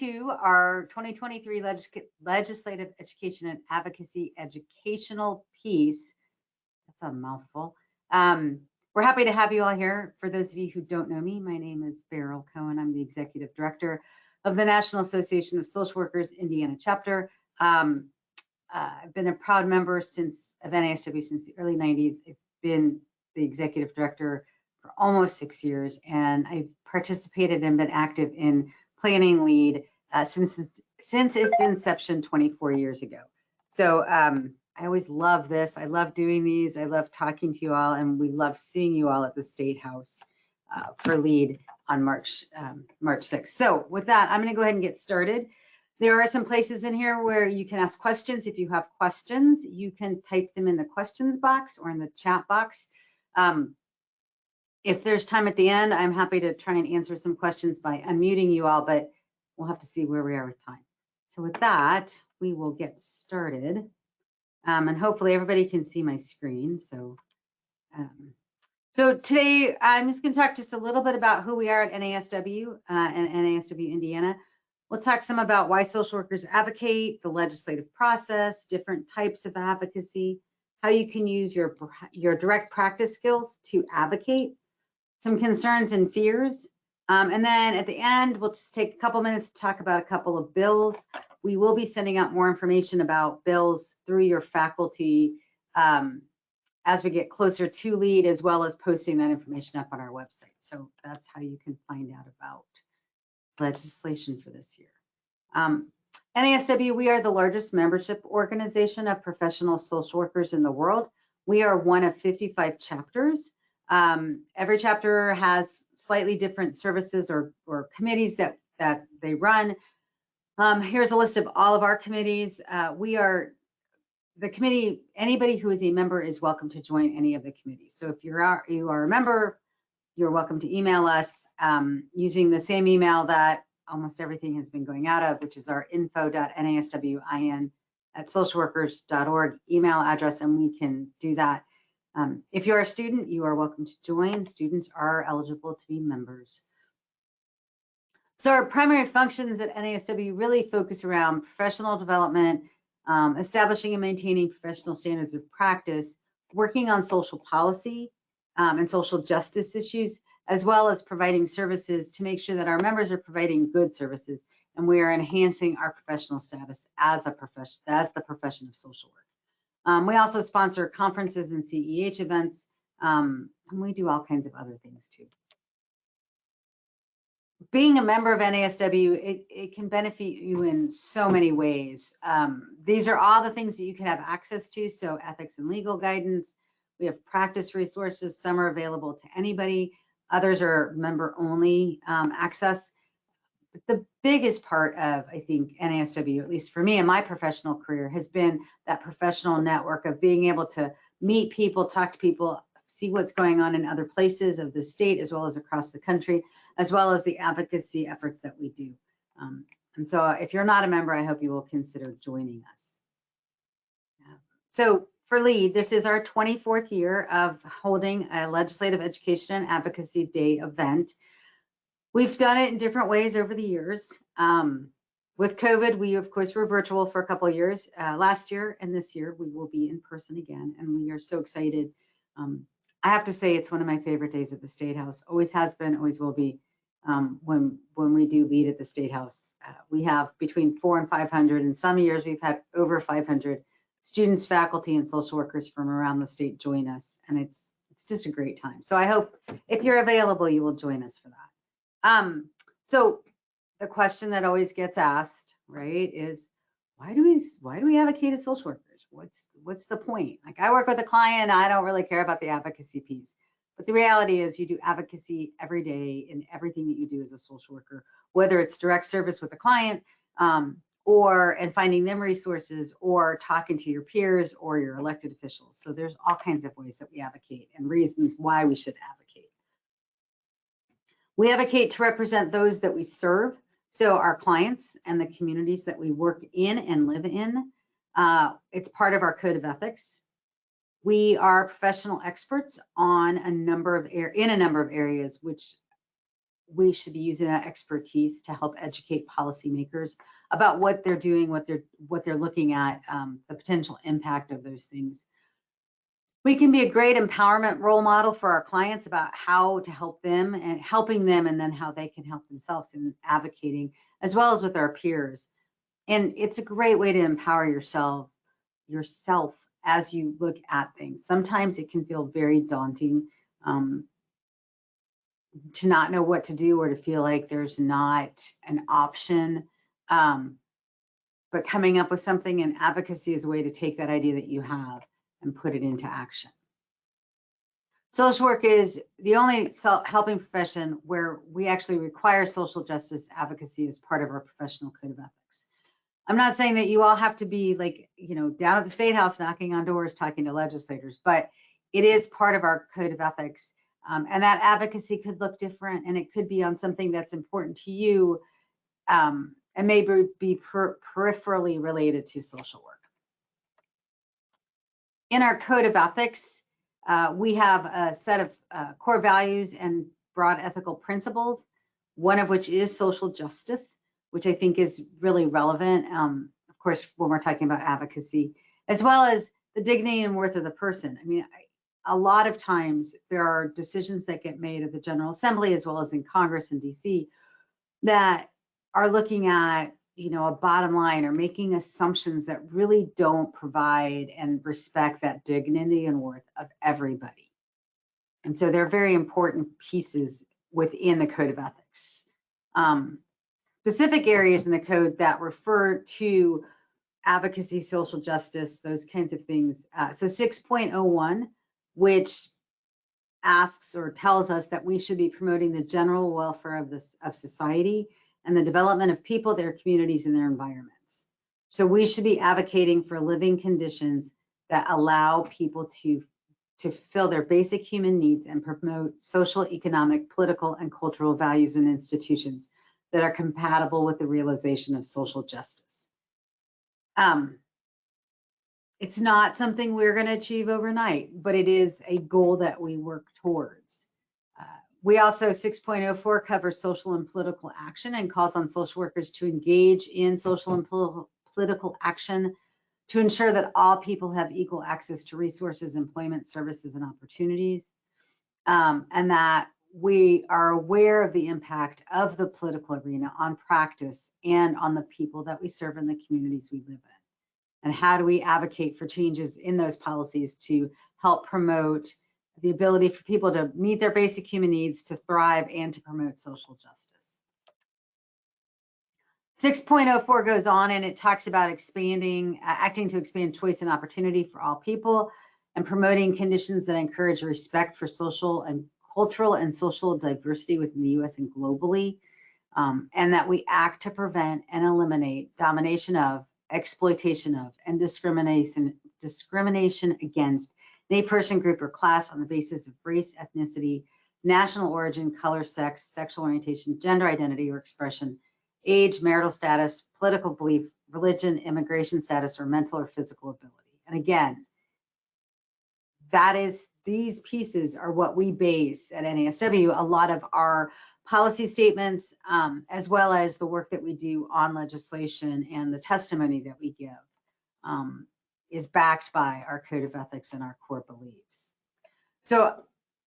to our 2023 Legislative Education and Advocacy Educational Piece. That's a mouthful. We're happy to have you all here. For those of you who don't know me, my name is Beryl Cohen. I'm the Executive Director of the National Association of Social Workers Indiana Chapter. I've been a proud member of NASW since the early 90s. I've been the Executive Director for almost 6 years, and I've participated and been active in planning lead since its inception 24 years ago. So I always love this. I love doing these. I love talking to you all, and we love seeing you all at the State House for lead on March 6th. So with that, I'm going to go ahead and get started. There are some places in here where you can ask questions. If you have questions, you can type them in the questions box or in the chat box. If there's time at the end, I'm happy to try and answer some questions by unmuting you all, but we'll have to see where we are with time. So with that, we will get started. And hopefully everybody can see my screen. So today I'm just going to talk just a little bit about who we are at NASW and NASW Indiana. We'll talk some about why social workers advocate, the legislative process, different types of advocacy, how you can use your direct practice skills to advocate, some concerns and fears. And then at the end, we'll just take a couple minutes to talk about a couple of bills. We will be sending out more information about bills through your faculty as we get closer to lead, as well as posting that information up on our website. So that's how you can find out about legislation for this year. NASW, we are the largest membership organization of professional social workers in the world. We are one of 55 chapters. Every chapter has slightly different services or committees that they run. Here's a list of all of our committees. We are the committee. Anybody who is a member is welcome to join any of the committees. So if you are a member, you're welcome to email us using the same email that almost everything has been going out of, which is our info.naswin@socialworkers.org email address, and we can do that. If you're a student, you are welcome to join. Students are eligible to be members. So our primary functions at NASW really focus around professional development, establishing and maintaining professional standards of practice, working on social policy and social justice issues, as well as providing services to make sure that our members are providing good services and we are enhancing our professional status as the profession of social work. We also sponsor conferences and CEH events, and we do all kinds of other things too. Being a member of NASW, it can benefit you in so many ways. These are all the things that you can have access to. So ethics and legal guidance, we have practice resources. Some are available to anybody. Others are member only access. But the biggest part of, I think, NASW, at least for me in my professional career, has been that professional network of being able to meet people, talk to people, see what's going on in other places of the state as well as across the country, as well as the advocacy efforts that we do. And so if you're not a member, I hope you will consider joining us. So for LEAD, this is our 24th year of holding a Legislative Education and Advocacy Day event. We've done it in different ways over the years. With COVID, we of course were virtual for a couple of years. Last year and this year, we will be in person again, and we are so excited. I have to say it's one of my favorite days at the State House. Always has been, always will be. When we do lead at the State House, we have between 400 and 500, and some years we've had over 500 students, faculty, and social workers from around the state join us, and it's just a great time. So I hope if you're available, you will join us for that. So the question that always gets asked, right, is why do we advocate as social workers? What's the point? Like, I work with a client, I don't really care about the advocacy piece. But the reality is you do advocacy every day in everything that you do as a social worker, whether it's direct service with a client and finding them resources, or talking to your peers or your elected officials. So there's all kinds of ways that we advocate and reasons why we should advocate. We advocate to represent those that we serve, so our clients and the communities that we work in and live in. It's part of our code of ethics. We are professional experts on a number of areas, which we should be using that expertise to help educate policymakers about what they're doing, what they're looking at, the potential impact of those things. We can be a great empowerment role model for our clients about how to help them and helping them, and then how they can help themselves in advocating, as well as with our peers. And it's a great way to empower yourself as you look at things. Sometimes it can feel very daunting to not know what to do, or to feel like there's not an option. But coming up with something in advocacy is a way to take that idea that you have and put it into action. Social work is the only helping profession where we actually require social justice advocacy as part of our professional code of ethics. I'm not saying that you all have to be like, down at the State House knocking on doors, talking to legislators, but it is part of our code of ethics. And that advocacy could look different, and it could be on something that's important to you, and maybe be peripherally related to social work. In our code of ethics, we have a set of core values and broad ethical principles, one of which is social justice, which I think is really relevant, of course, when we're talking about advocacy, as well as the dignity and worth of the person. I mean, a lot of times there are decisions that get made at the General Assembly, as well as in Congress and DC, that are looking at a bottom line, or making assumptions that really don't provide and respect that dignity and worth of everybody. And so they're very important pieces within the code of ethics. Specific areas in the code that refer to advocacy, social justice, those kinds of things. So 6.01, which asks or tells us that we should be promoting the general welfare of society and the development of people, their communities, and their environments. So we should be advocating for living conditions that allow people to fulfill their basic human needs and promote social, economic, political, and cultural values and institutions that are compatible with the realization of social justice. It's not something we're going to achieve overnight, but it is a goal that we work towards. We also, 6.04 covers social and political action and calls on social workers to engage in social and political action to ensure that all people have equal access to resources, employment, services, and opportunities, and that we are aware of the impact of the political arena on practice and on the people that we serve in the communities we live in. And how do we advocate for changes in those policies to help promote the ability for people to meet their basic human needs, to thrive, and to promote social justice. 6.04 goes on and it talks about acting to expand choice and opportunity for all people, and promoting conditions that encourage respect for social and cultural and social diversity within the U.S. and globally, and that we act to prevent and eliminate domination of, exploitation of, and discrimination against any person, group, or class on the basis of race, ethnicity, national origin, color, sex, sexual orientation, gender identity or expression, age, marital status, political belief, religion, immigration status, or mental or physical ability. And again, these pieces are what we base at NASW a lot of our policy statements, as well as the work that we do on legislation and the testimony that we give, is backed by our code of ethics and our core beliefs. So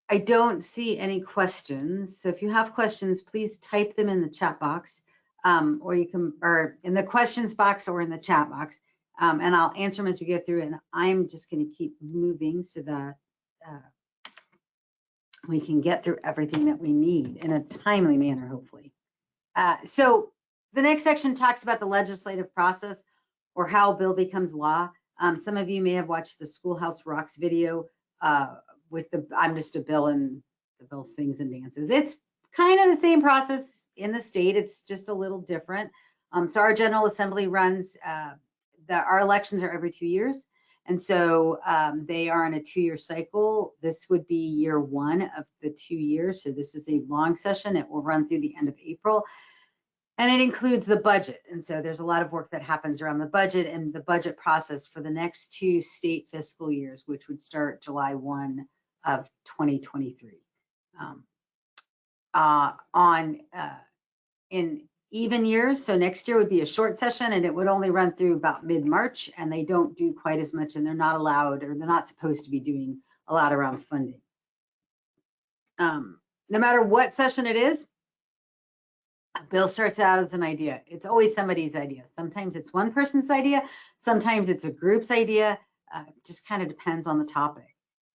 I don't see any questions. So if you have questions, please type them in the chat box, or in the questions box or in the chat box, and I'll answer them as we go through. And I'm just going to keep moving so that we can get through everything that we need in a timely manner, hopefully. So the next section talks about the legislative process, or how a bill becomes law. Some of you may have watched the Schoolhouse Rocks video with I'm just a bill and the bill sings and dances. It's kind of the same process in the state. It's just a little different. So our General Assembly runs, our elections are every 2 years. And so they are in a 2-year cycle. This would be year 1 of the 2 years. So this is a long session. It will run through the end of April. And it includes the budget. And so there's a lot of work that happens around the budget and the budget process for the next 2 state fiscal years, which would start July 1 of 2023. in even years. So next year would be a short session and it would only run through about mid-March, and they don't do quite as much, and they're not allowed, or they're not supposed to be doing a lot around funding. No matter what session it is, a bill starts out as an idea. It's always somebody's idea. Sometimes it's one person's idea. Sometimes it's a group's idea. Just kind of depends on the topic.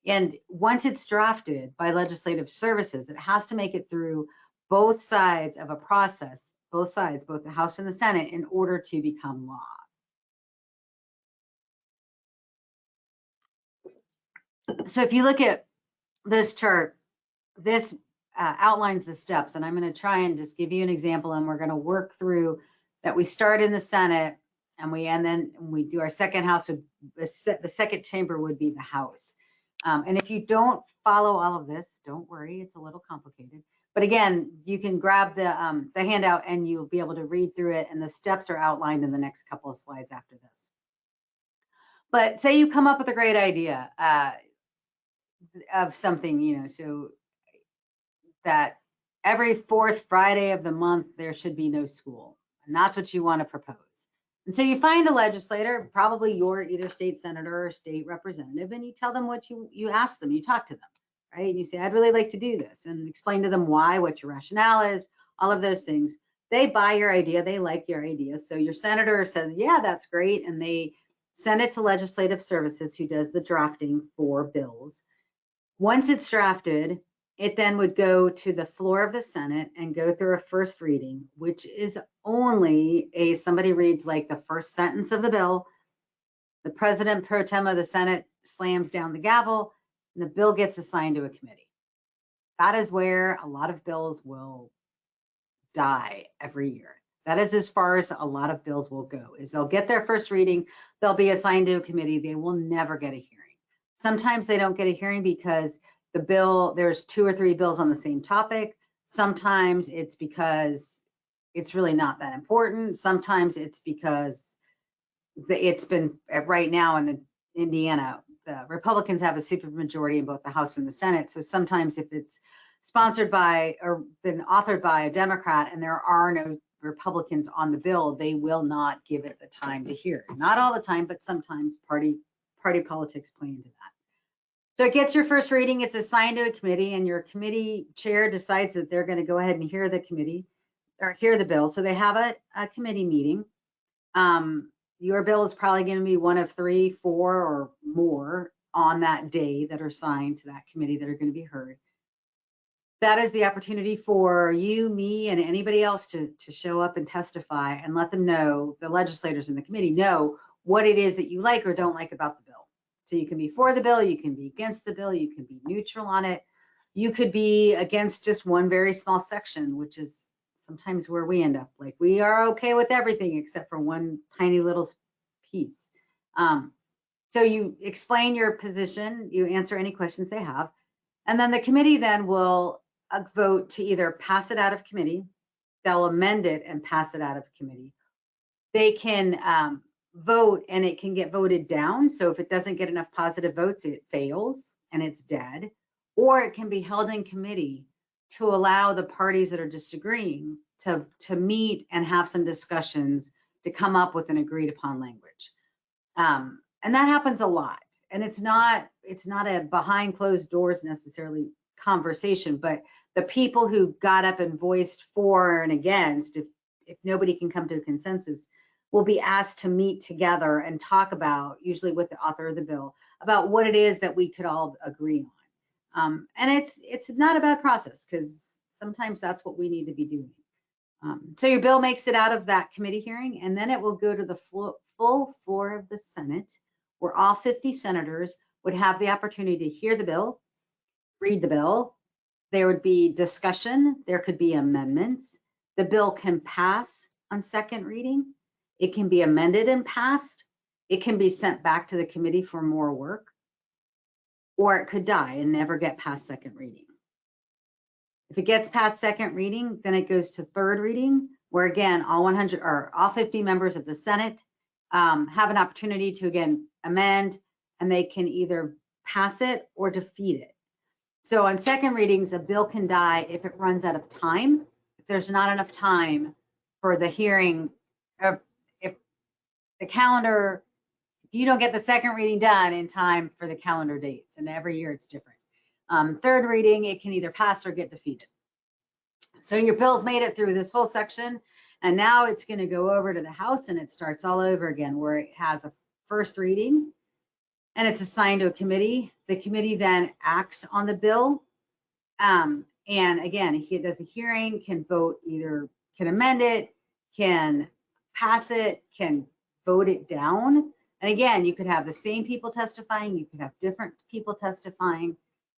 And once it's drafted by legislative services, it has to make it through both sides of a process, both sides, both the House and the Senate, in order to become law. So if you look at this chart, this outlines the steps, and I'm going to try and just give you an example, and we're going to work through that. We start in the Senate, and then we do our second House. The second chamber would be the House. And if you don't follow all of this, don't worry, it's a little complicated. But again, you can grab the handout and you'll be able to read through it, and the steps are outlined in the next couple of slides after this. But say you come up with a great idea of something, you know, so that every fourth Friday of the month there should be no school, and that's what you want to propose. And so you find a legislator, probably your either state senator or state representative, and you tell them what you ask them, you talk to them, right? And you say, I'd really like to do this, and explain to them why, what your rationale is, all of those things. They buy your idea, they like your idea. So your senator says, yeah, that's great. And they send it to legislative services, who does the drafting for bills. Once it's drafted, it then would go to the floor of the Senate and go through a first reading, which is only somebody reads like the first sentence of the bill, the president pro tem of the Senate slams down the gavel, and the bill gets assigned to a committee. That is where a lot of bills will die every year. That is as far as a lot of bills will go, is they'll get their first reading, they'll be assigned to a committee, they will never get a hearing. Sometimes they don't get a hearing because the bill, there's 2 or 3 bills on the same topic. Sometimes it's because it's really not that important. Sometimes it's because it's been, right now in Indiana, the Republicans have a supermajority in both the House and the Senate. So sometimes if it's sponsored by or been authored by a Democrat and there are no Republicans on the bill, they will not give it the time to hear. Not all the time, but sometimes party politics play into that. So it gets your first reading, it's assigned to a committee, and your committee chair decides that they're going to go ahead and hear the committee or hear the bill. So they have a committee meeting. Your bill is probably going to be one of 3, 4, or more on that day that are assigned to that committee that are going to be heard. That is the opportunity for you, me, and anybody else to show up and testify and let them know, the legislators in the committee know what it is that you like or don't like about the bill. So you can be for the bill, you can be against the bill, you can be neutral on it. You could be against just one very small section, which is sometimes where we end up. Like, we are okay with everything except for one tiny little piece. So you explain your position, you answer any questions they have, and then the committee then will vote to either pass it out of committee, they'll amend it and pass it out of committee. They can vote and it can get voted down. So if it doesn't get enough positive votes, it fails and it's dead. Or it can be held in committee to allow the parties that are disagreeing to meet and have some discussions to come up with an agreed upon language. And that happens a lot. And it's not a behind closed doors necessarily conversation, but the people who got up and voiced for and against, if nobody can come to a consensus, will be asked to meet together and talk about, usually with the author of the bill, about what it is that we could all agree on. And it's not a bad process, because sometimes that's what we need to be doing. So your bill makes it out of that committee hearing, and then it will go to the full floor of the Senate, where all 50 senators would have the opportunity to hear the bill, read the bill. There would be discussion, there could be amendments. The bill can pass on second reading. It can be amended and passed. It can be sent back to the committee for more work, or it could die and never get past second reading. If it gets past second reading, then it goes to third reading, where again, all 50 members of the Senate have an opportunity to again amend, and they can either pass it or defeat it. So on second readings, a bill can die if it runs out of time. If there's not enough time for the hearing, or if the calendar, if you don't get the second reading done in time for the calendar dates, and every year it's different. Third reading, it can either pass or get defeated. So your bill's made it through this whole section, and now it's going to go over to the House, and it starts all over again, where it has a first reading, and it's assigned to a committee. The committee then acts on the bill. And again, he does a hearing, can vote, either can amend it, can pass it, can vote it down. And again, you could have the same people testifying, you could have different people testifying.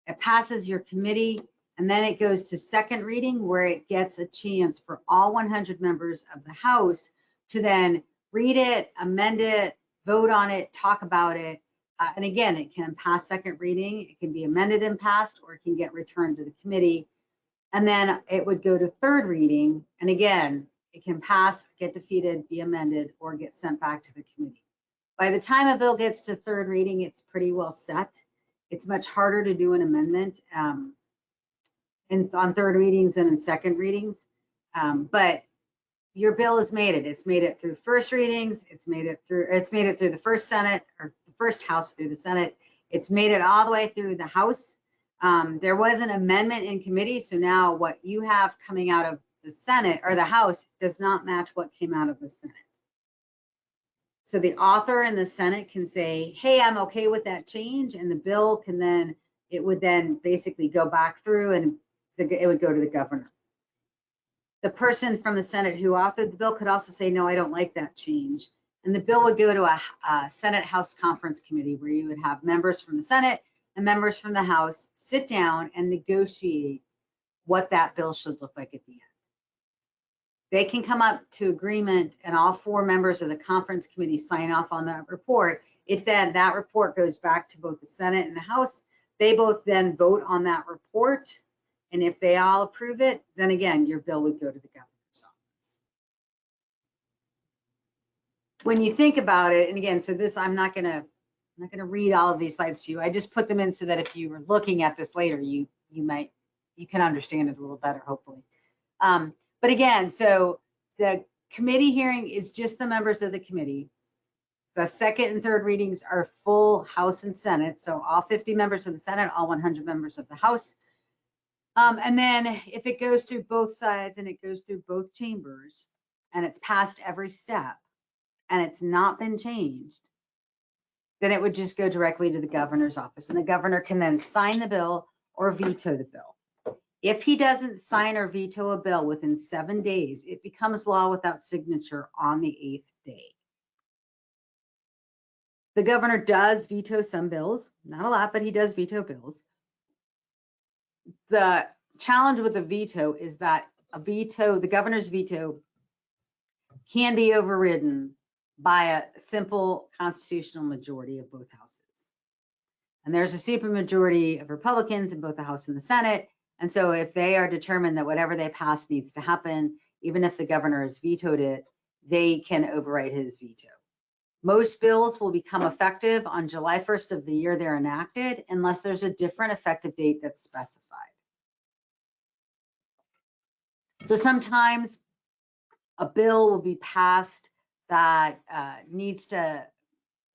It passes your committee, and then it goes to second reading, where it gets a chance for all 100 members of the House to then read it, amend it, vote on it, talk about it. And again, it can pass second reading, it can be amended and passed, or it can get returned to the committee. And then it would go to third reading. And again, it can pass, get defeated, be amended, or get sent back to the committee. By the time a bill gets to third reading, it's pretty well set. It's much harder to do an amendment on third readings than in second readings. But your bill has made it. It's made it through first readings. It's made it through the first Senate, or the first House through the Senate. It's made it all the way through the House. There was an amendment in committee, so now what you have coming out of the Senate or the House does not match what came out of the Senate. So the author in the Senate can say, hey, I'm okay with that change, and the bill can then, it would then basically go back through, and it would go to the governor. The person from the Senate who authored the bill could also say, no, I don't like that change. And the bill would go to a Senate House Conference Committee, where you would have members from the Senate and members from the House sit down and negotiate what that bill should look like at the end. They can come up to agreement, and all 4 members of the conference committee sign off on that report. That report goes back to both the Senate and the House. They both then vote on that report. And if they all approve it, then again, your bill would go to the governor's office. When you think about it, and again, so this, I'm not gonna read all of these slides to you. I just put them in so that if you were looking at this later, you can understand it a little better, hopefully. But again, so the committee hearing is just the members of the committee. The second and third readings are full House and Senate. So all 50 members of the Senate, all 100 members of the House. And then if it goes through both sides and it goes through both chambers and it's passed every step and it's not been changed, then it would just go directly to the governor's office, and the governor can then sign the bill or veto the bill. If he doesn't sign or veto a bill within 7 days, it becomes law without signature on the 8th day. The governor does veto some bills, not a lot, but he does veto bills. The challenge with a veto is that the governor's veto can be overridden by a simple constitutional majority of both houses. And there's a supermajority of Republicans in both the House and the Senate. And so if they are determined that whatever they pass needs to happen, even if the governor has vetoed it, they can override his veto. Most bills will become effective on July 1st of the year they're enacted, unless there's a different effective date that's specified. So sometimes a bill will be passed that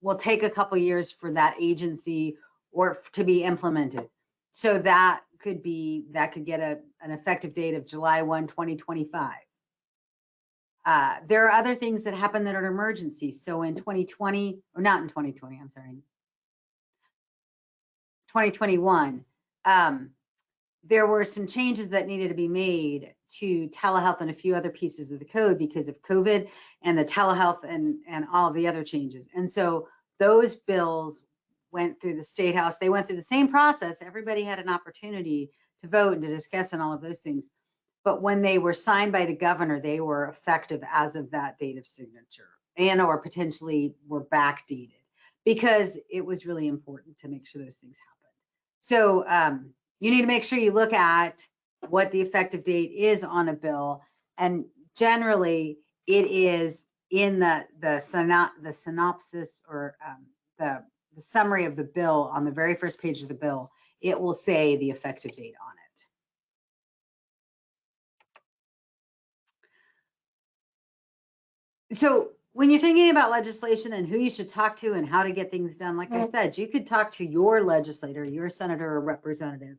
will take a couple years for that agency or to be implemented. So that could get an effective date of July 1, 2025. There are other things that happen that are emergencies. So in 2020, or not in 2020, I'm sorry, 2021, there were some changes that needed to be made to telehealth and a few other pieces of the code because of COVID and the telehealth and all of the other changes. And so those bills went through the State House. They went through the same process. Everybody had an opportunity to vote and to discuss and all of those things. But when they were signed by the governor, they were effective as of that date of signature and or potentially were backdated because it was really important to make sure those things happened. So you need to make sure you look at what the effective date is on a bill. And generally it is in the synopsis or the summary of the bill on the very first page of the bill. it will say the effective date on it. So when you're thinking about legislation and who you should talk to and how to get things done, like I said, you could talk to your legislator, your senator or representative,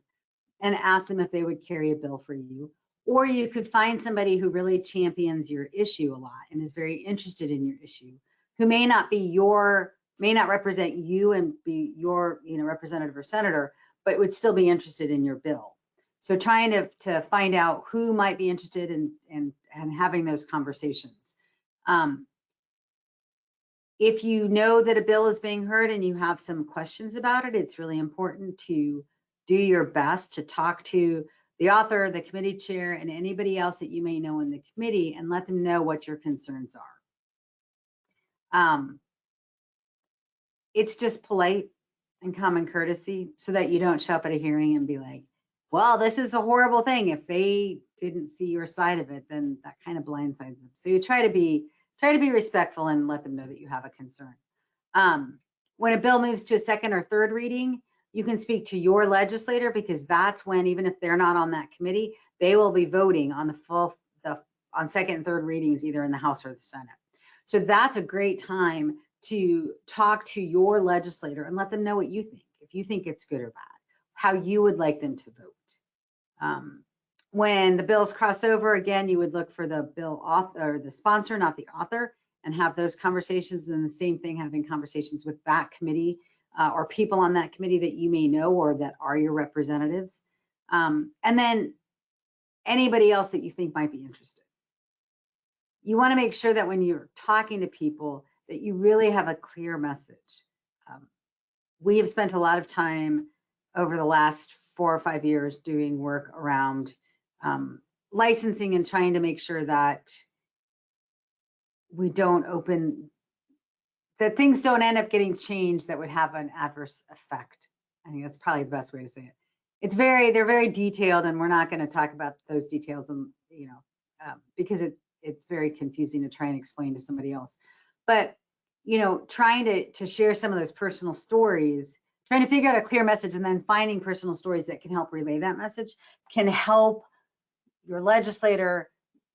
and ask them if they would carry a bill for you. Or you could find somebody who really champions your issue a lot and is very interested in your issue, who may not represent you and be your, representative or senator, but would still be interested in your bill. So trying to find out who might be interested in having those conversations. If you know that a bill is being heard and you have some questions about it, it's really important to do your best to talk to the author, the committee chair, and anybody else that you may know in the committee and let them know what your concerns are. It's just polite and common courtesy so that you don't show up at a hearing and be like, well, this is a horrible thing. If they didn't see your side of it, then that kind of blindsides them. So you try to be respectful and let them know that you have a concern. When a bill moves to a second or third reading, you can speak to your legislator, because that's when, even if they're not on that committee, they will be voting on on second and third readings, either in the House or the Senate. So that's a great time to talk to your legislator and let them know what you think, if you think it's good or bad, how you would like them to vote. When the bills cross over, again, you would look for the bill author, or the sponsor, not the author, and have those conversations. And the same thing, having conversations with that committee or people on that committee that you may know or that are your representatives. And then anybody else that you think might be interested. You want to make sure that when you're talking to people that you really have a clear message. We have spent a lot of time over the last 4 or 5 years doing work around licensing and trying to make sure that we don't that things don't end up getting changed that would have an adverse effect. I think that's probably the best way to say it. They're very detailed, and we're not going to talk about those details, and because it's very confusing to try and explain to somebody else. But trying to share some of those personal stories, trying to figure out a clear message, and then finding personal stories that can help relay that message can help your legislator,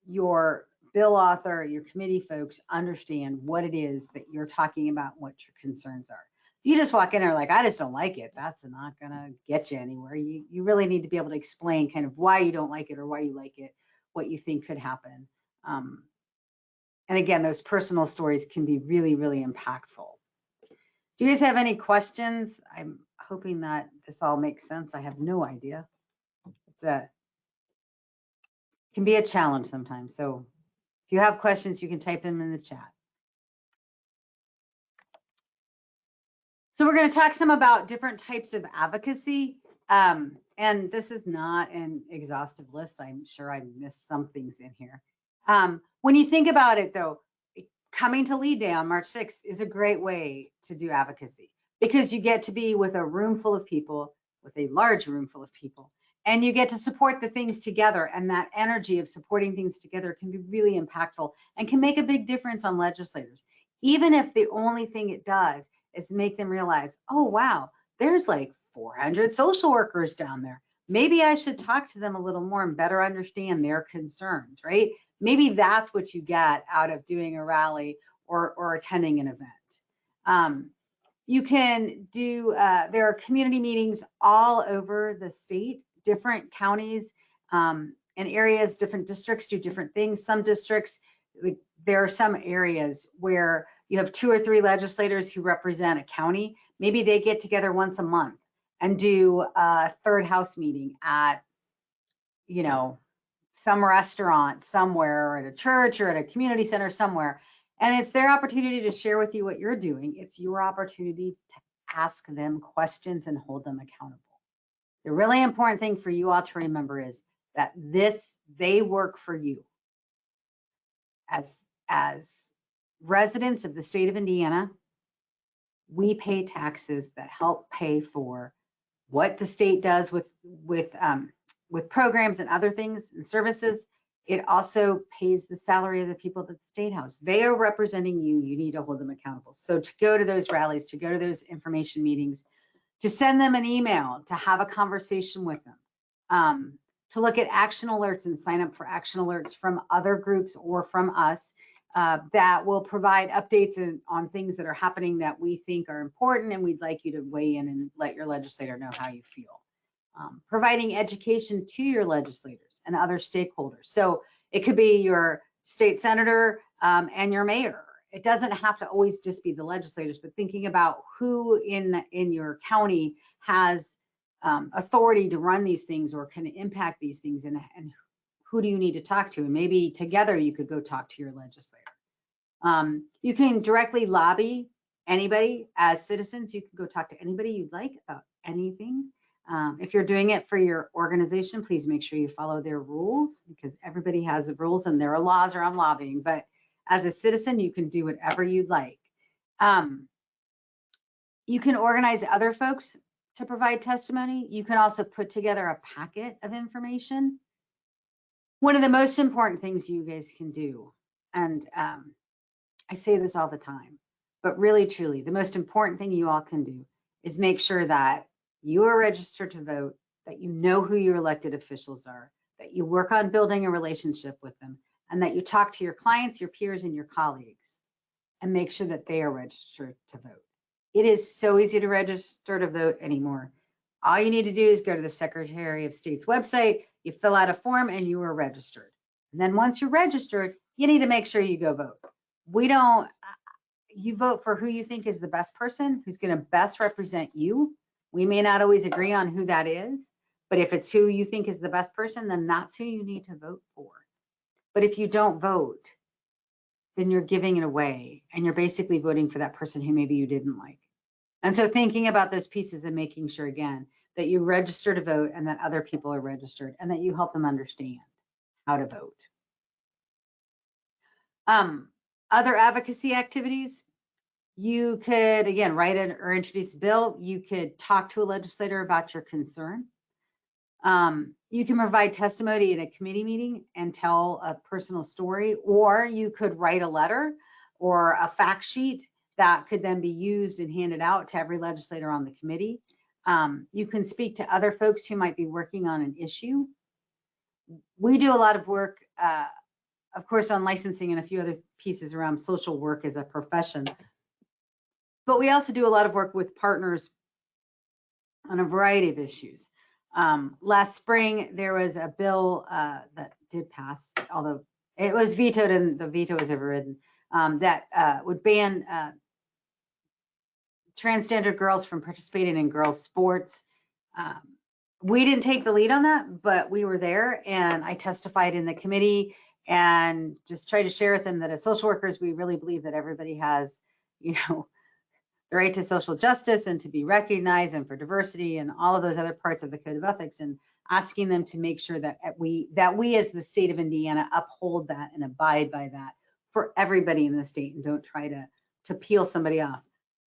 your bill author, your committee folks understand what it is that you're talking about, what your concerns are. If you just walk in there like, I just don't like it, that's not gonna get you anywhere. You really need to be able to explain kind of why you don't like it or why you like it, what you think could happen. And again, those personal stories can be really, really impactful. Do you guys have any questions? I'm hoping that this all makes sense. I have no idea. It can be a challenge sometimes. So if you have questions, you can type them in the chat. So we're going to talk some about different types of advocacy. And this is not an exhaustive list. I'm sure I missed some things in here. When you think about it, though, coming to Lead Day on March 6th is a great way to do advocacy, because you get to be with a room full of people, with a large room full of people, and you get to support the things together. And that energy of supporting things together can be really impactful and can make a big difference on legislators, even if the only thing it does is make them realize, oh, wow, there's like 400 social workers down there. Maybe I should talk to them a little more and better understand their concerns, right? Maybe that's what you get out of doing a rally or attending an event. You can do, there are community meetings all over the state, different counties and areas, different districts do different things. Some districts, there are some areas where you have 2 or 3 legislators who represent a county. Maybe they get together once a month and do a third house meeting at, some restaurant somewhere, or at a church or at a community center somewhere. And it's their opportunity to share with you what you're doing. It's your opportunity to ask them questions and hold them accountable. The really important thing for you all to remember is that they work for you. As residents of the state of Indiana, we pay taxes that help pay for what the state does with programs and other things and services. It also pays the salary of the people at the State House. They are representing you. You need to hold them accountable. So to go to those rallies, to go to those information meetings, to send them an email, to have a conversation with them, to look at action alerts and sign up for action alerts from other groups or from us that will provide updates on things that are happening that we think are important, and we'd like you to weigh in and let your legislator know how you feel. Providing education to your legislators and other stakeholders. So it could be your state senator and your mayor. It doesn't have to always just be the legislators, but thinking about who in your county has authority to run these things or can impact these things, and who do you need to talk to? And maybe together you could go talk to your legislator. You can directly lobby anybody as citizens. You can go talk to anybody you'd like about anything. If you're doing it for your organization, please make sure you follow their rules, because everybody has the rules and there are laws around lobbying. But as a citizen, you can do whatever you'd like. You can organize other folks to provide testimony. You can also put together a packet of information. One of the most important things you guys can do, and I say this all the time, but really, truly, the most important thing you all can do is make sure that you are registered to vote, that you know who your elected officials are, that you work on building a relationship with them, and that you talk to your clients, your peers, and your colleagues, and make sure that they are registered to vote. It is so easy to register to vote anymore. All you need to do is go to the Secretary of State's website, you fill out a form, and you are registered. And then once you're registered, you need to make sure you go vote. You vote for who you think is the best person, who's going to best represent you. We may not always agree on who that is, but if it's who you think is the best person, then that's who you need to vote for. But if you don't vote, then you're giving it away, and you're basically voting for that person who maybe you didn't like. And so thinking about those pieces and making sure, again, that you register to vote and that other people are registered and that you help them understand how to vote. Other advocacy activities, you could, again, write or introduce a bill. You could talk to a legislator about your concern. You can provide testimony in a committee meeting and tell a personal story, or you could write a letter or a fact sheet that could then be used and handed out to every legislator on the committee. You can speak to other folks who might be working on an issue. We do a lot of work, of course, on licensing and a few other pieces around social work as a profession. But we also do a lot of work with partners on a variety of issues. Last spring, there was a bill that did pass, although it was vetoed and the veto was overridden, that would ban transgender girls from participating in girls' sports. We didn't take the lead on that, but we were there, and I testified in the committee and just tried to share with them that as social workers, we really believe that everybody has, the right to social justice and to be recognized, and for diversity and all of those other parts of the code of ethics, and asking them to make sure that we as the state of Indiana uphold that and abide by that for everybody in the state, and don't try to peel somebody off.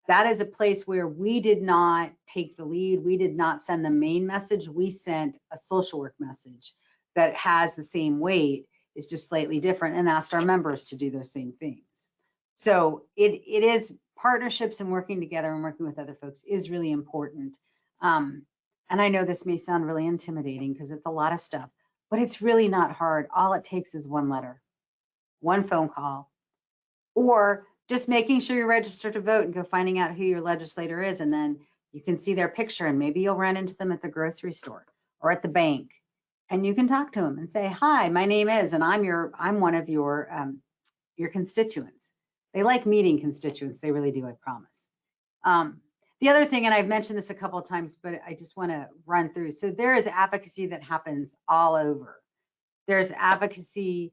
That is a place where we did not take the lead. We did not send the main message. We sent a social work message that has the same weight, is just slightly different, and asked our members to do those same things. So it is partnerships and working together and working with other folks is really important. And I know this may sound really intimidating because it's a lot of stuff, but it's really not hard. All it takes is one letter, one phone call, or just making sure you're registered to vote and go finding out who your legislator is. And then you can see their picture, and maybe you'll run into them at the grocery store or at the bank, and you can talk to them and say, hi, my name is, and I'm one of your constituents. They like meeting constituents. They really do, I promise. The other thing, and I've mentioned this a couple of times, but I just want to run through. So there is advocacy that happens all over. There's advocacy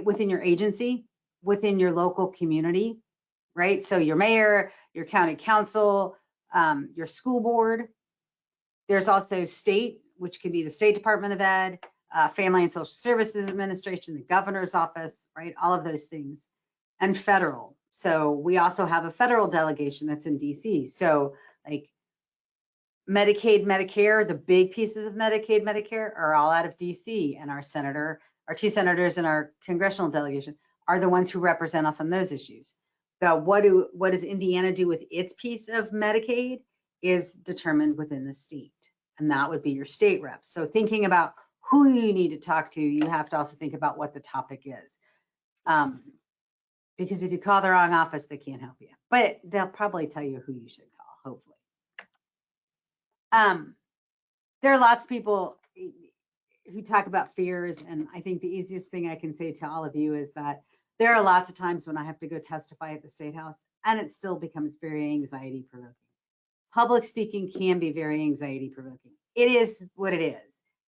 within your agency, within your local community, right? So your mayor, your county council, your school board. There's also state, which could be the State Department of Ed, Family and Social Services Administration, the governor's office, right? All of those things. And federal. So we also have a federal delegation that's in DC. So like Medicaid, Medicare, the big pieces of Medicaid, Medicare are all out of DC, and our two senators in our congressional delegation are the ones who represent us on those issues. So what does Indiana do with its piece of Medicaid? is determined within the state, and that would be your state reps. So thinking about who you need to talk to, you have to also think about what the topic is. Because if you call the wrong office, they can't help you, but they'll probably tell you who you should call, hopefully. There are lots of people who talk about fears, and I think the easiest thing I can say to all of you is that there are lots of times when I have to go testify at the State House, and it still becomes very anxiety provoking. Public speaking can be very anxiety provoking. It is what it is.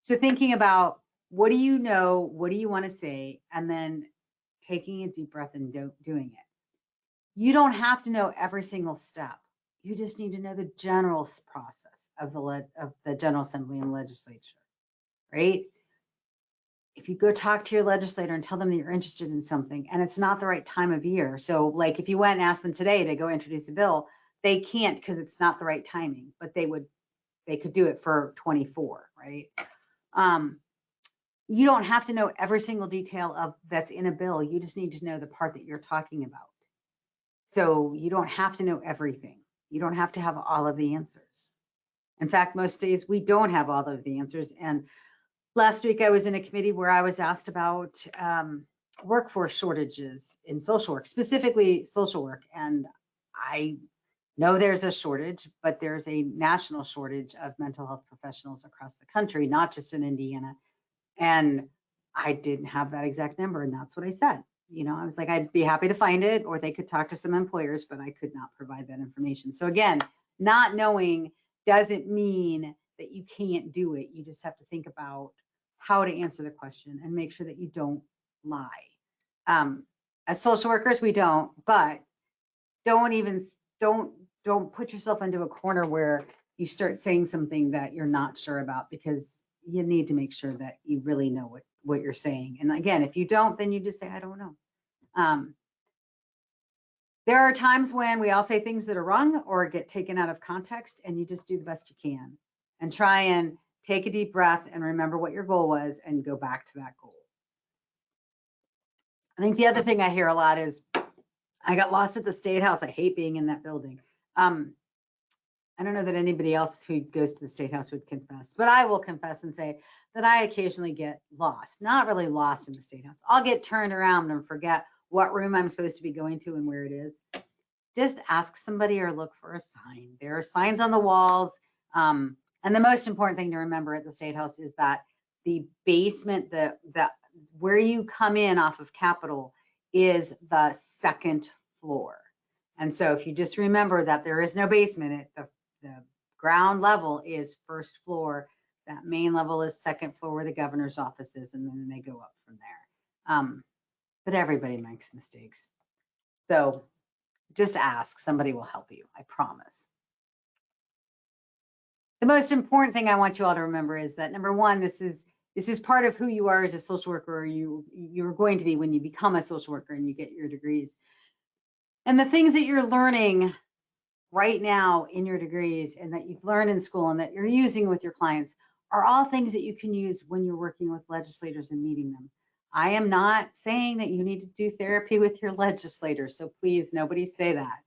So thinking about what do you know, what do you want to say, and then taking a deep breath and doing it. You don't have to know every single step. You just need to know the general process of the General Assembly and Legislature, right? If you go talk to your legislator and tell them that you're interested in something and it's not the right time of year. So like if you went and asked them today to go introduce a bill, they can't because it's not the right timing, but they could do it for 24, right? You don't have to know every single detail of that's in a bill. You just need to know the part that you're talking about. So you don't have to know everything. You don't have to have all of the answers. In fact, most days we don't have all of the answers. And last week I was in a committee where I was asked about workforce shortages in social work, specifically social work. And I know there's a shortage, but there's a national shortage of mental health professionals across the country, not just in Indiana. And I didn't have that exact number, and that's what I said. You know, I was like, I'd be happy to find it, or they could talk to some employers, but I could not provide that information. So again, not knowing doesn't mean that you can't do it. You just have to think about how to answer the question and make sure that you don't lie. As social workers, we don't, but don't put yourself into a corner where you start saying something that you're not sure about, because you need to make sure that you really know what you're saying. And again, if you don't, then you just say, I don't know. There are times when we all say things that are wrong or get taken out of context, and you just do the best you can and try and take a deep breath and remember what your goal was and go back to that goal. I think the other thing I hear a lot is, I got lost at the State House. I hate being in that building. I don't know that anybody else who goes to the State House would confess, but I will confess and say that I occasionally get lost, not really lost in the State House. I'll get turned around and forget what room I'm supposed to be going to and where it is. Just ask somebody or look for a sign. There are signs on the walls. And the most important thing to remember at the State House is that the basement, where you come in off of Capitol, is the second floor. And so if you just remember that there is no basement, the ground level is first floor, that main level is second floor where the governor's office is, and then they go up from there. But everybody makes mistakes. So just ask, somebody will help you, I promise. The most important thing I want you all to remember is that, number one, this is part of who you are as a social worker, or you're going to be when you become a social worker and you get your degrees. And the things that you're learning right now in your degrees and that you've learned in school and that you're using with your clients are all things that you can use when you're working with legislators and meeting them. I am not saying that you need to do therapy with your legislators, so please, nobody say that.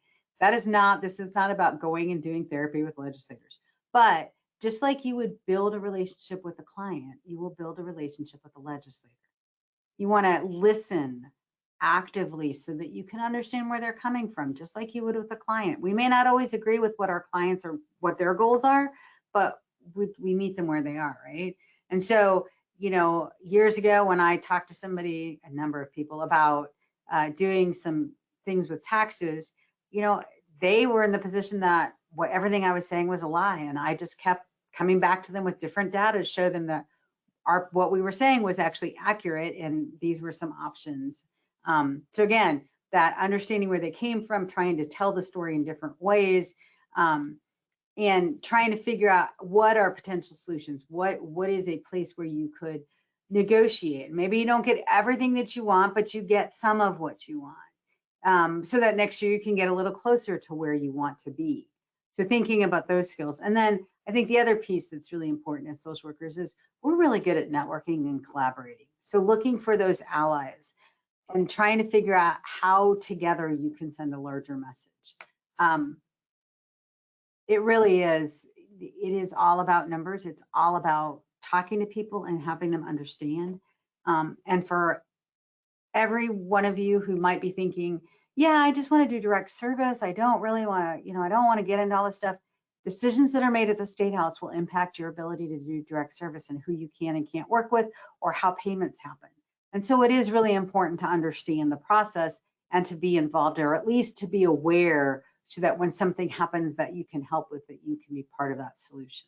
This is not about going and doing therapy with legislators. But just like you would build a relationship with a client, you will build a relationship with a legislator. You want to listen actively so that you can understand where they're coming from, just like you would with a client. We may not always agree with what our clients or what their goals are, but we meet them where they are, right? And so, you know, years ago when I talked to somebody, a number of people, about doing some things with taxes, you know, they were in the position that everything I was saying was a lie, and I just kept coming back to them with different data to show them that what we were saying was actually accurate, and these were some options. So again, that understanding where they came from, trying to tell the story in different ways, and trying to figure out what are potential solutions. What is a place where you could negotiate? Maybe you don't get everything that you want, but you get some of what you want, so that next year you can get a little closer to where you want to be. So thinking about those skills. And then I think the other piece that's really important as social workers is we're really good at networking and collaborating. So looking for those allies and trying to figure out how together you can send a larger message. It really is. It is all about numbers. It's all about talking to people and having them understand. And for every one of you who might be thinking, yeah, I just want to do direct service. I don't really want to, I don't want to get into all this stuff. Decisions that are made at the State House will impact your ability to do direct service and who you can and can't work with or how payments happen. And so it is really important to understand the process and to be involved, or at least to be aware, so that when something happens that you can help with it, you can be part of that solution.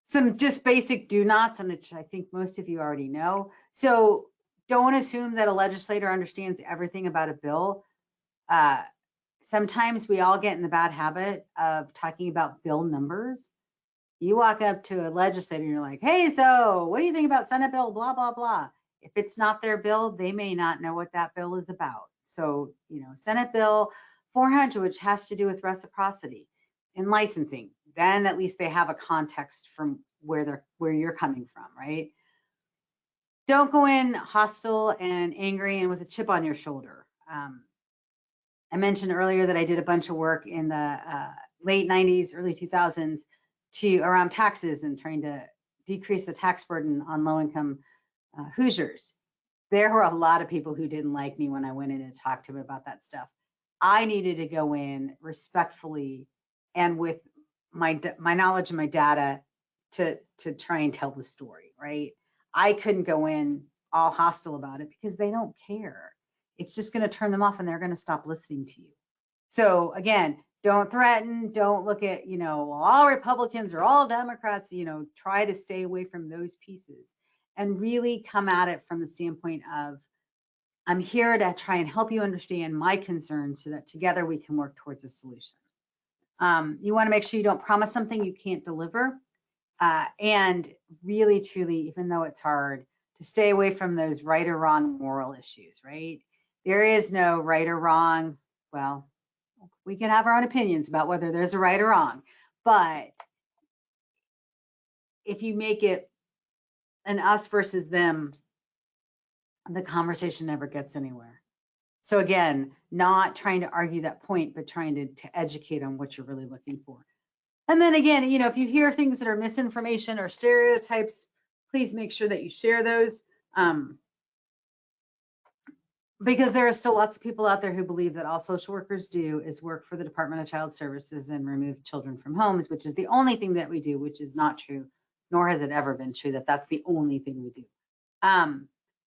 Some just basic do nots, and which I think most of you already know. So don't assume that a legislator understands everything about a bill. Sometimes we all get in the bad habit of talking about bill numbers. You walk up to a legislator and you're like, hey, so what do you think about Senate bill, blah, blah, blah. If it's not their bill, they may not know what that bill is about. So, Senate Bill 400, which has to do with reciprocity and licensing, then at least they have a context from where you're coming from, right? Don't go in hostile and angry and with a chip on your shoulder. I mentioned earlier that I did a bunch of work in the late 90s, early 2000s around taxes and trying to decrease the tax burden on low-income Hoosiers. There were a lot of people who didn't like me when I went in and talked to them about that stuff. I needed to go in respectfully and with my knowledge and my data to try and tell the story, right? I couldn't go in all hostile about it because they don't care. It's just going to turn them off and they're going to stop listening to you. So again, don't threaten, don't look at, well, all Republicans or all Democrats, try to stay away from those pieces and really come at it from the standpoint of, I'm here to try and help you understand my concerns so that together we can work towards a solution. You want to make sure you don't promise something you can't deliver. And really, truly, even though it's hard, to stay away from those right or wrong moral issues, right? There is no right or wrong. Well, we can have our own opinions about whether there's a right or wrong, but if you make it an us versus them, the conversation never gets anywhere. So again, not trying to argue that point, but trying to educate on what you're really looking for. And then again, if you hear things that are misinformation or stereotypes, please make sure that you share those. Because there are still lots of people out there who believe that all social workers do is work for the Department of Child Services and remove children from homes, which is the only thing that we do, which is not true, nor has it ever been true that that's the only thing we do.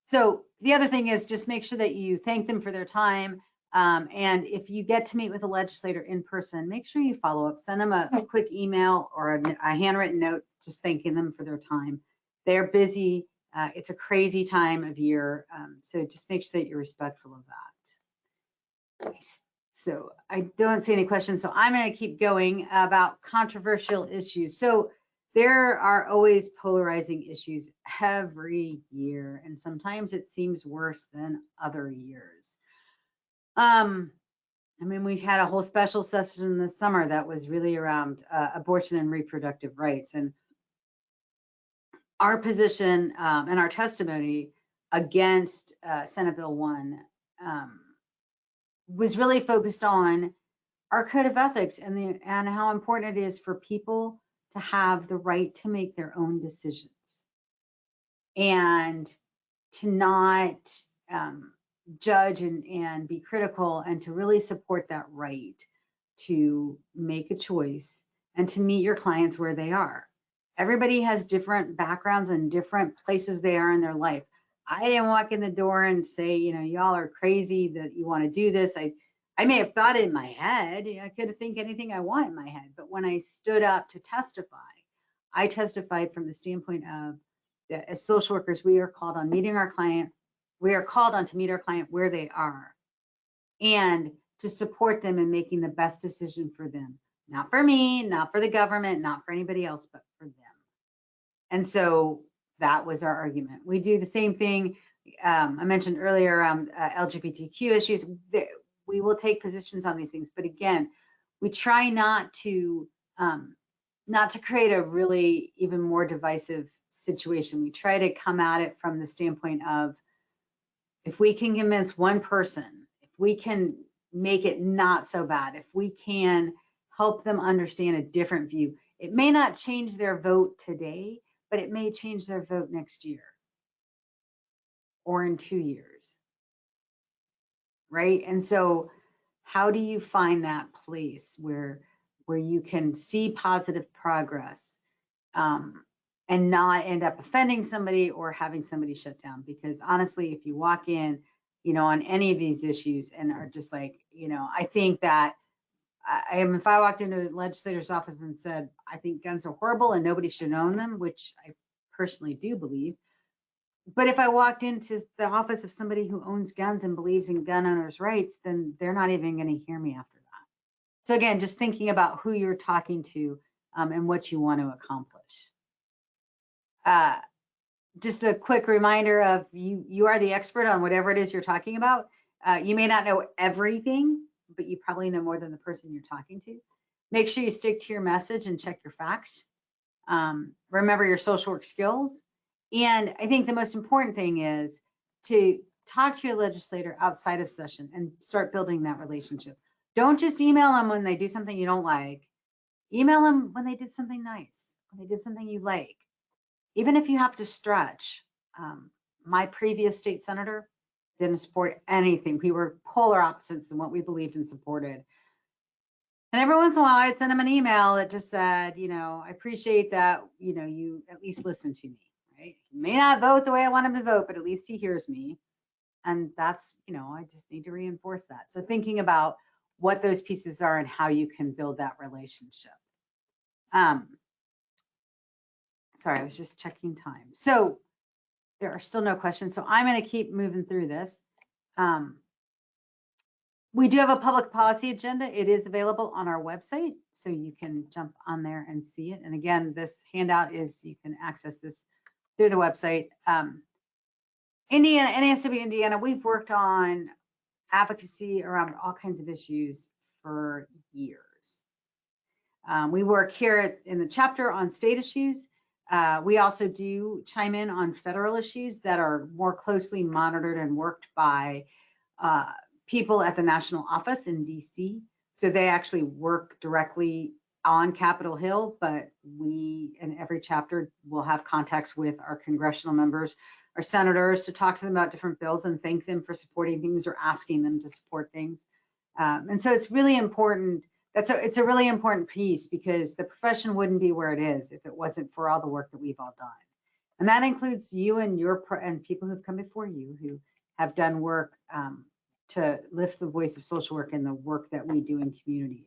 So the other thing is just make sure that you thank them for their time. And if you get to meet with a legislator in person, make sure you follow up, send them a quick email or a handwritten note, just thanking them for their time. They're busy. It's a crazy time of year. So just make sure that you're respectful of that. So I don't see any questions. So I'm going to keep going about controversial issues. So there are always polarizing issues every year, and sometimes it seems worse than other years. We had a whole special session this summer that was really around abortion and reproductive rights. And our position and our testimony against Senate Bill 1 was really focused on our code of ethics and how important it is for people to have the right to make their own decisions and to not judge and be critical, and to really support that right to make a choice and to meet your clients where they are. Everybody has different backgrounds and different places they are in their life. I didn't walk in the door and say, y'all are crazy that you want to do this. I may have thought it in my head. I could think anything I want in my head. But when I stood up to testify, I testified from the standpoint of that as social workers, we are called on meeting our client. We are called on to meet our client where they are and to support them in making the best decision for them. Not for me, not for the government, not for anybody else, but for them. And so that was our argument. We do the same thing. I mentioned earlier around LGBTQ issues. We will take positions on these things, but again, we try not to create a really even more divisive situation. We try to come at it from the standpoint of, if we can convince one person, if we can make it not so bad, if we can help them understand a different view. It may not change their vote today, but it may change their vote next year or in 2 years, right? And so how do you find that place where you can see positive progress and not end up offending somebody or having somebody shut down? Because honestly, if you walk in, on any of these issues and are just like, I think that if I walked into a legislator's office and said, I think guns are horrible and nobody should own them, which I personally do believe. But if I walked into the office of somebody who owns guns and believes in gun owners' rights, then they're not even going to hear me after that. So again, just thinking about who you're talking to and what you want to accomplish. Just a quick reminder of you are the expert on whatever it is you're talking about. You may not know everything, but you probably know more than the person you're talking to. Make sure you stick to your message and check your facts. Remember your social work skills. And I think the most important thing is to talk to your legislator outside of session and start building that relationship. Don't just email them when they do something you don't like. Email them when they did something nice, when they did something you like. Even if you have to stretch. My previous state senator didn't support anything. We were polar opposites in what we believed and supported. And every once in a while, I'd send him an email that just said, I appreciate that, you at least listen to me, right? He may not vote the way I want him to vote, but at least he hears me. And that's, I just need to reinforce that. So thinking about what those pieces are and how you can build that relationship. Sorry, I was just checking time. So there are still no questions. So I'm going to keep moving through this. We do have a public policy agenda. It is available on our website, so you can jump on there and see it. And again, this handout you can access this through the website. Indiana, NASW Indiana, we've worked on advocacy around all kinds of issues for years. We work here in the chapter on state issues. We also do chime in on federal issues that are more closely monitored and worked by people at the national office in DC. So they actually work directly on Capitol Hill, but we in every chapter will have contacts with our congressional members, our senators, to talk to them about different bills and thank them for supporting things or asking them to support things. And so it's really important. It's a really important piece, because the profession wouldn't be where it is if it wasn't for all the work that we've all done. And that includes you and people who've come before you who have done work to lift the voice of social work and the work that we do in communities.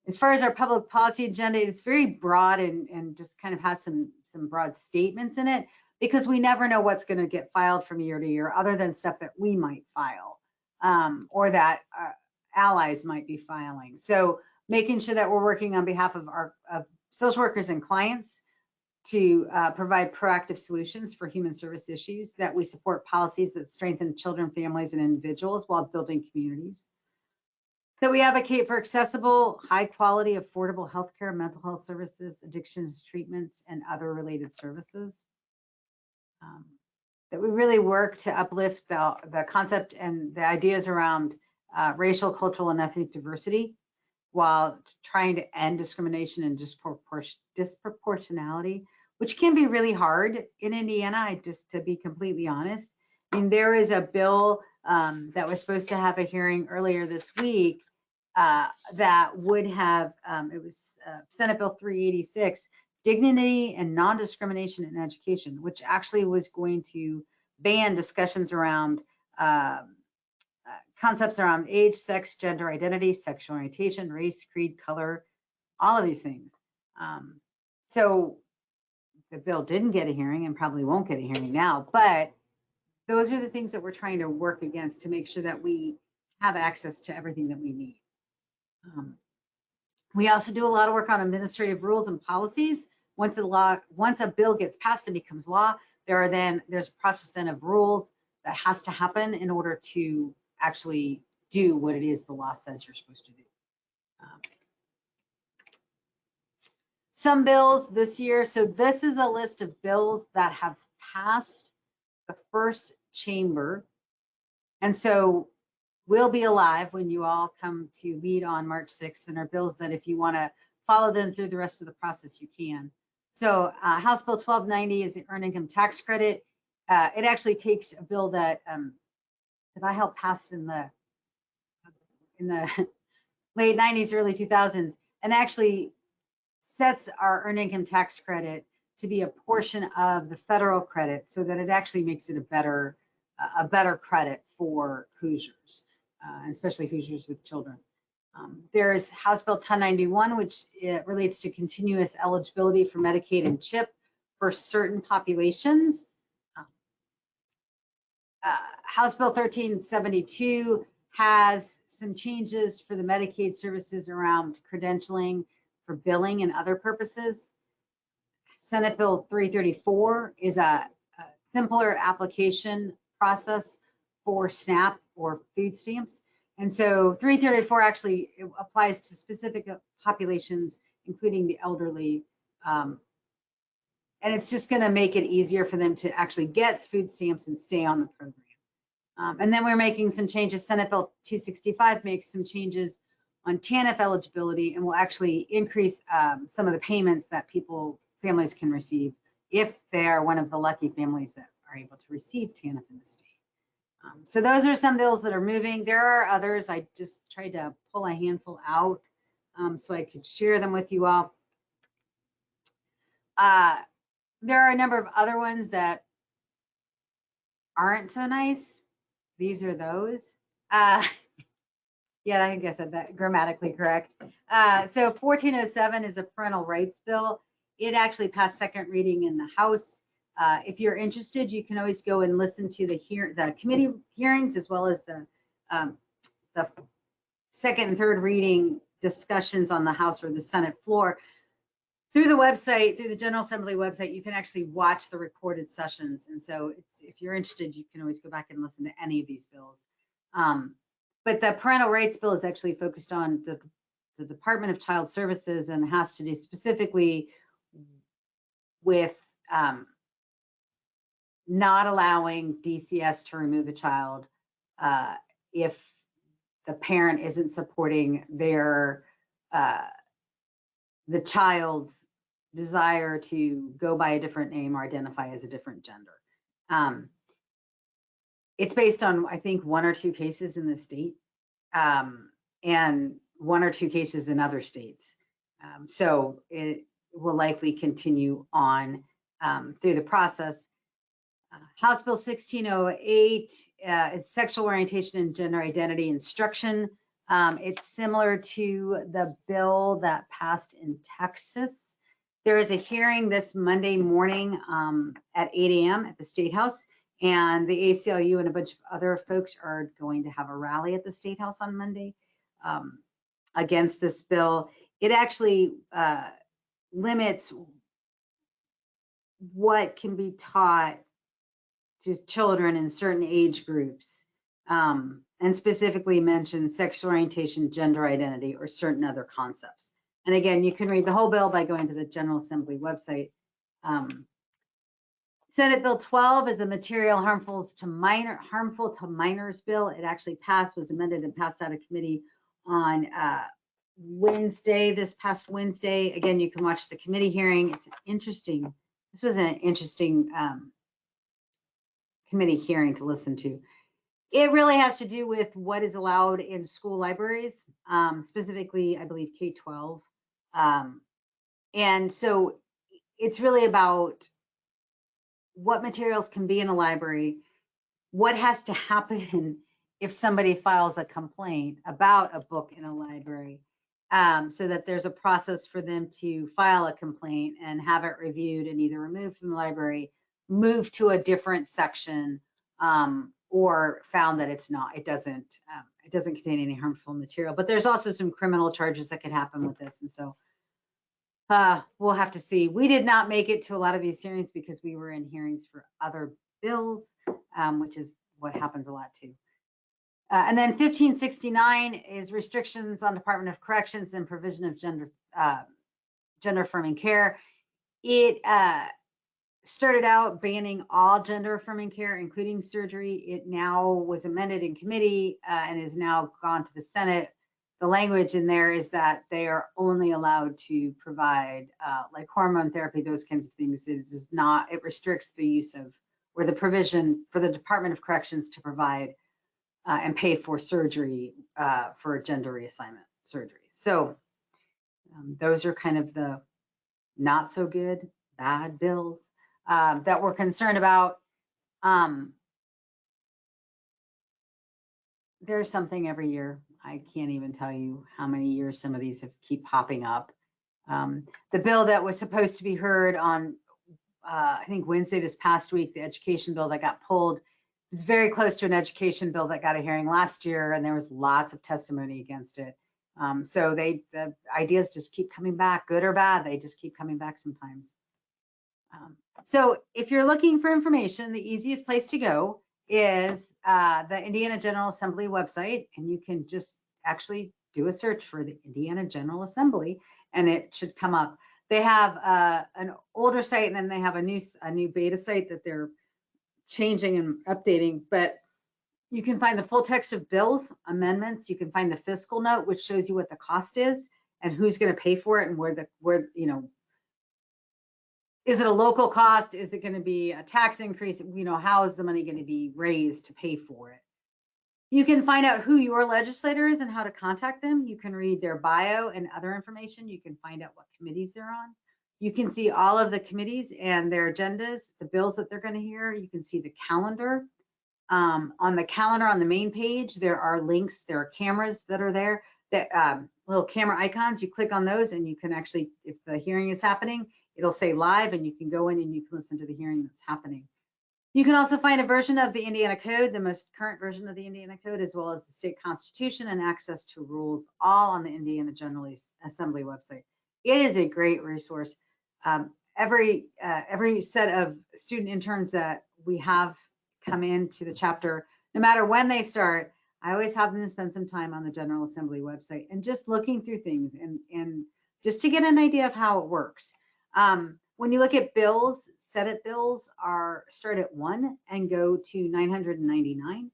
As far as our public policy agenda, it's very broad and just kind of has some broad statements in it, because we never know what's going to get filed from year to year, other than stuff that we might file or that allies might be filing. So making sure that we're working on behalf of our social workers and clients to provide proactive solutions for human service issues, that we support policies that strengthen children, families, and individuals while building communities, that we advocate for accessible, high quality, affordable healthcare, mental health services, addictions treatments, and other related services, that we really work to uplift the concept and the ideas around racial, cultural, and ethnic diversity, while trying to end discrimination and disproportionality, which can be really hard in Indiana, just to be completely honest. I mean, there is a bill that was supposed to have a hearing earlier this week that would have, it was Senate Bill 386, Dignity and Non-Discrimination in Education, which actually was going to ban discussions around concepts around age, sex, gender identity, sexual orientation, race, creed, color, all of these things. So the bill didn't get a hearing and probably won't get a hearing now, but those are the things that we're trying to work against to make sure that we have access to everything that we need. We also do a lot of work on administrative rules and policies. Once a bill gets passed and becomes law, there's a process then of rules that has to happen in order to actually do what it is the law says you're supposed to do. Some bills this year, so this is a list of bills that have passed the first chamber. And so will be alive when you all come to lead on March 6th, and are bills that if you want to follow them through the rest of the process, you can. So House Bill 1290 is the earned income tax credit. It actually takes a bill that I helped pass in the late 90s, early 2000s, and actually sets our earned income tax credit to be a portion of the federal credit, so that it actually makes it a better credit for Hoosiers, especially Hoosiers with children. There's House Bill 1091, which relates to continuous eligibility for Medicaid and CHIP for certain populations. House Bill 1372 has some changes for the Medicaid services around credentialing for billing and other purposes. Senate Bill 334 is a simpler application process for SNAP or food stamps. And so 334 actually applies to specific populations, including the elderly. And it's just going to make it easier for them to actually get food stamps and stay on the program. And then we're making some changes. Senate Bill 265 makes some changes on TANF eligibility, and will actually increase some of the payments that families can receive if they are one of the lucky families that are able to receive TANF in the state. So those are some bills that are moving. There are others. I just tried to pull a handful out so I could share them with you all. There are a number of other ones that aren't so nice. These are those. Yeah, I think I said that grammatically correct. So 1407 is a parental rights bill. It actually passed second reading in the House. If you're interested, you can always go and listen to the committee hearings, as well as the second and third reading discussions on the House or the Senate floor. Through the website, through the General Assembly website, you can actually watch the recorded sessions. And so if you're interested, you can always go back and listen to any of these bills. But the parental rights bill is actually focused on the Department of Child Services, and has to do specifically with not allowing DCS to remove a child if the parent isn't supporting the child's desire to go by a different name or identify as a different gender. It's based on, I think, 1 or 2 cases in the state, and 1 or 2 cases in other states. So it will likely continue on through the process. House Bill 1608 is sexual orientation and gender identity instruction. It's similar to the bill that passed in Texas. There is a hearing this Monday morning at 8 a.m. at the State House, and the ACLU and a bunch of other folks are going to have a rally at the State House on Monday against this bill. It actually limits what can be taught to children in certain age groups, and specifically mentions sexual orientation, gender identity, or certain other concepts. And again, you can read the whole bill by going to the General Assembly website. Senate Bill 12 is a material harmful to minors bill. It actually was amended and passed out of committee on Wednesday, this past Wednesday. Again, you can watch the committee hearing. This was an interesting committee hearing to listen to. It really has to do with what is allowed in school libraries, specifically, I believe, K-12. And so it's really about what materials can be in a library, what has to happen if somebody files a complaint about a book in a library, so that there's a process for them to file a complaint and have it reviewed and either removed from the library, moved to a different section, or found that it doesn't contain any harmful material. But there's also some criminal charges that could happen with this, and so we'll have to see. We did not make it to a lot of these hearings because we were in hearings for other bills, which is what happens a lot too. And then 1569 is restrictions on Department of Corrections and provision of gender affirming care. It started out banning all gender affirming care, including surgery. It now was amended in committee and is now gone to the Senate. The language in there is that they are only allowed to provide like hormone therapy, those kinds of things. It is not, it restricts the use of, or the provision for the Department of Corrections to provide and pay for surgery for gender reassignment surgery. So those are kind of the not so good, bad bills that we're concerned about. There's something every year. I can't even tell you how many years some of these have keep popping up. The bill that was supposed to be heard on, I think Wednesday this past week, the education bill that got pulled, was very close to an education bill that got a hearing last year, and there was lots of testimony against it. So the ideas just keep coming back, good or bad, they just keep coming back sometimes. So if you're looking for information, the easiest place to go is the Indiana General Assembly website, and you can just actually do a search for the Indiana General Assembly, and it should come up. They have an older site, and then they have a new beta site that they're changing and updating, but you can find the full text of bills, amendments. You can find the fiscal note, which shows you what the cost is and who's going to pay for it, and where you know, is it a local cost? Is it going to be a tax increase? You know, how is the money going to be raised to pay for it? You can find out who your legislator is and how to contact them. You can read their bio and other information. You can find out what committees they're on. You can see all of the committees and their agendas, the bills that they're going to hear. You can see the calendar. On the calendar on the main page, there are links, there are cameras that are there, that little camera icons. You click on those and you can actually, if the hearing is happening, it'll say live and you can go in and you can listen to the hearing that's happening. You can also find a version of the Indiana Code, the most current version of the Indiana Code, as well as the state constitution and access to rules, all on the Indiana General Assembly website. It is a great resource. Every set of student interns that we have come into the chapter, no matter when they start, I always have them spend some time on the General Assembly website and just looking through things and just to get an idea of how it works. When you look at bills, Senate bills start at 1 and go to 999.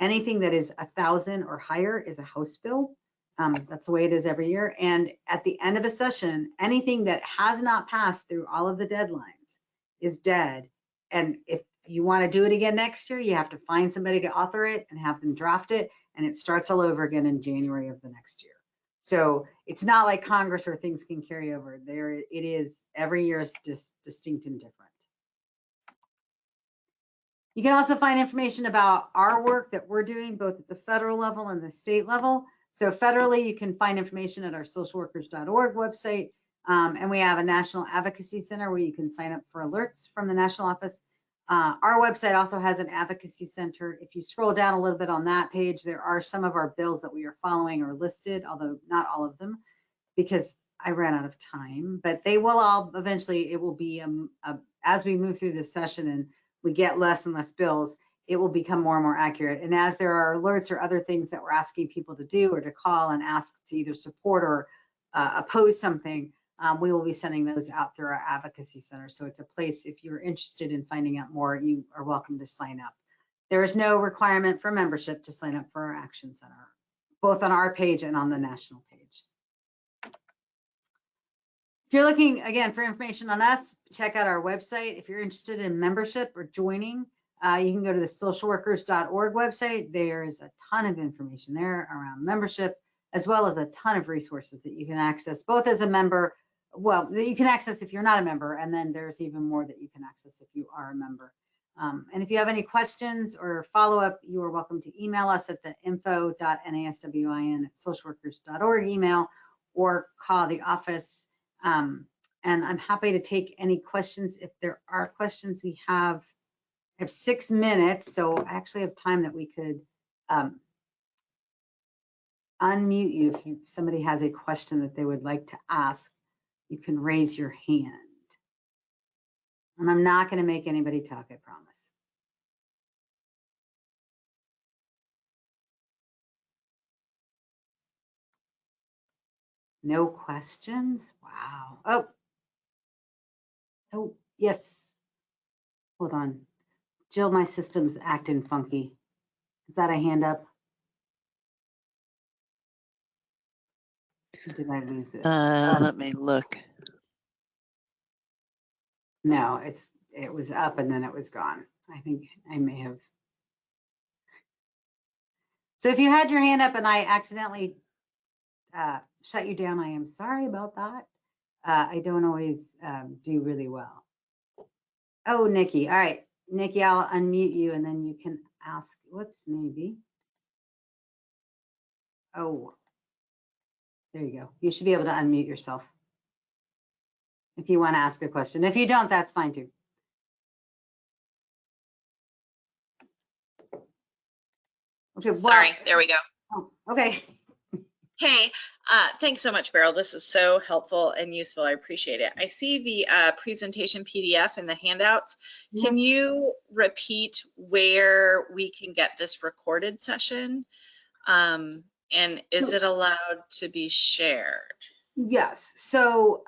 Anything that is 1,000 or higher is a House bill. That's the way it is every year. And at the end of a session, anything that has not passed through all of the deadlines is dead. And if you want to do it again next year, you have to find somebody to author it and have them draft it, and it starts all over again in January of the next year. So it's not like Congress where things can carry over. There it is, every year is just distinct and different. You can also find information about our work that we're doing both at the federal level and the state level. So federally, you can find information at our socialworkers.org website. And we have a National Advocacy Center where you can sign up for alerts from the national office. Our website also has an advocacy center. If you scroll down a little bit on that page, there are some of our bills that we are following or listed, although not all of them, because I ran out of time, but they will all eventually, it will be, as we move through this session and we get less and less bills, it will become more and more accurate. And as there are alerts or other things that we're asking people to do or to call and ask to either support or oppose something, we will be sending those out through our advocacy center. So it's a place, if you're interested in finding out more, you are welcome to sign up. There is no requirement for membership to sign up for our action center, both on our page and on the national page. If you're looking, again, for information on us, check out our website. If you're interested in membership or joining, you can go to the socialworkers.org website. There is a ton of information there around membership, as well as a ton of resources that you can access, both as a member, well, that you can access if you're not a member, and then there's even more that you can access if you are a member. And if you have any questions or follow-up, you are welcome to email us at the info.naswin@socialworkers.org email, or call the office. And I'm happy to take any questions if there are questions. We have 6 minutes, so I actually have time that we could unmute you. If somebody has a question that they would like to ask, you can raise your hand. And I'm not going to make anybody talk, I promise. No questions? Wow. Oh, yes. Hold on. Jill, my system's acting funky. Is that a hand up? Or did I lose it? Let me look. No, it was up and then it was gone. I think I may have. So if you had your hand up and I accidentally shut you down, I am sorry about that. I don't always do really well. Oh, Nikki. All right, Nikki, I'll unmute you and then you can ask. Whoops, maybe. Oh, there you go. You should be able to unmute yourself if you want to ask a question. If you don't, that's fine too. Okay. Well, sorry, there we go. Oh, okay. Hey, thanks so much, Beryl. This is so helpful and useful. I appreciate it. I see the presentation PDF in the handouts. Can you repeat where we can get this recorded session? And is it allowed to be shared? Yes. So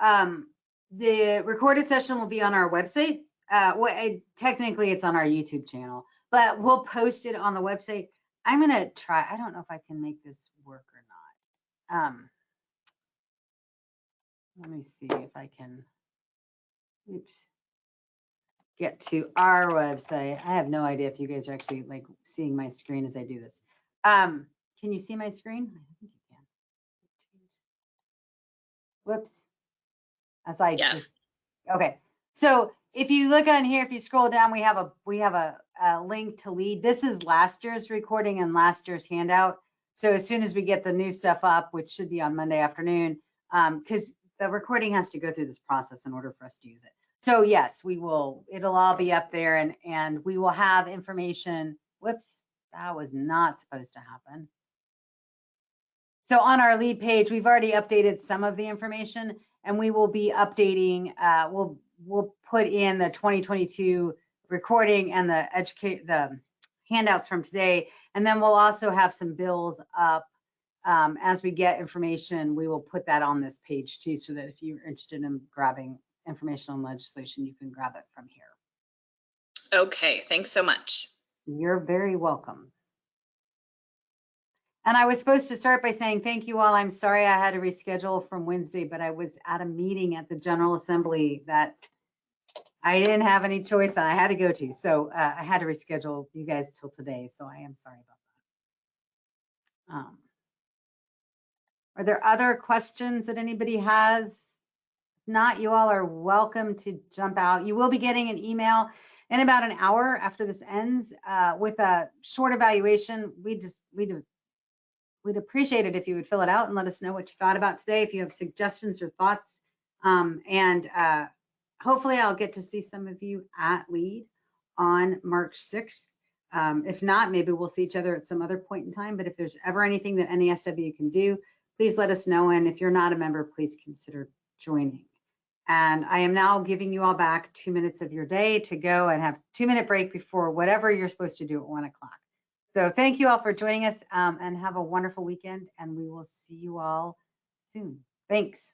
the recorded session will be on our website. Technically, it's on our YouTube channel, but we'll post it on the website. I'm going to try. I don't know if I can make this work or not. Let me see if I can. Oops. Get to our website. I have no idea if you guys are actually like seeing my screen as I do this. Can you see my screen? I think you can. Whoops. As I Yes. just, okay. So if you look on here, if you scroll down, we have a link to lead. This is last year's recording and last year's handout. So as soon as we get the new stuff up, which should be on Monday afternoon, because the recording has to go through this process in order for us to use it. So yes, we will, it'll all be up there and we will have information. Whoops, that was not supposed to happen. So on our lead page, we've already updated some of the information and we will be updating, we'll put in the 2022 recording and the handouts from today. And then we'll also have some bills up as we get information. We will put that on this page too, so that if you're interested in grabbing information on legislation, you can grab it from here. Okay, thanks so much. You're very welcome. And I was supposed to start by saying thank you all. I'm sorry I had to reschedule from Wednesday, but I was at a meeting at the General Assembly that I didn't have any choice and I had to go to. So I had to reschedule you guys till today. So I am sorry about that. Are there other questions that anybody has? If not, you all are welcome to jump out. You will be getting an email in about an hour after this ends with a short evaluation. We'd appreciate it if you would fill it out and let us know what you thought about today, if you have suggestions or thoughts. Hopefully I'll get to see some of you at LEAD on March 6th. If not, maybe we'll see each other at some other point in time. But if there's ever anything that NASW can do, please let us know. And if you're not a member, please consider joining. And I am now giving you all back 2 minutes of your day to go and have 2-minute break before whatever you're supposed to do at 1 o'clock. So thank you all for joining us and have a wonderful weekend. And we will see you all soon. Thanks.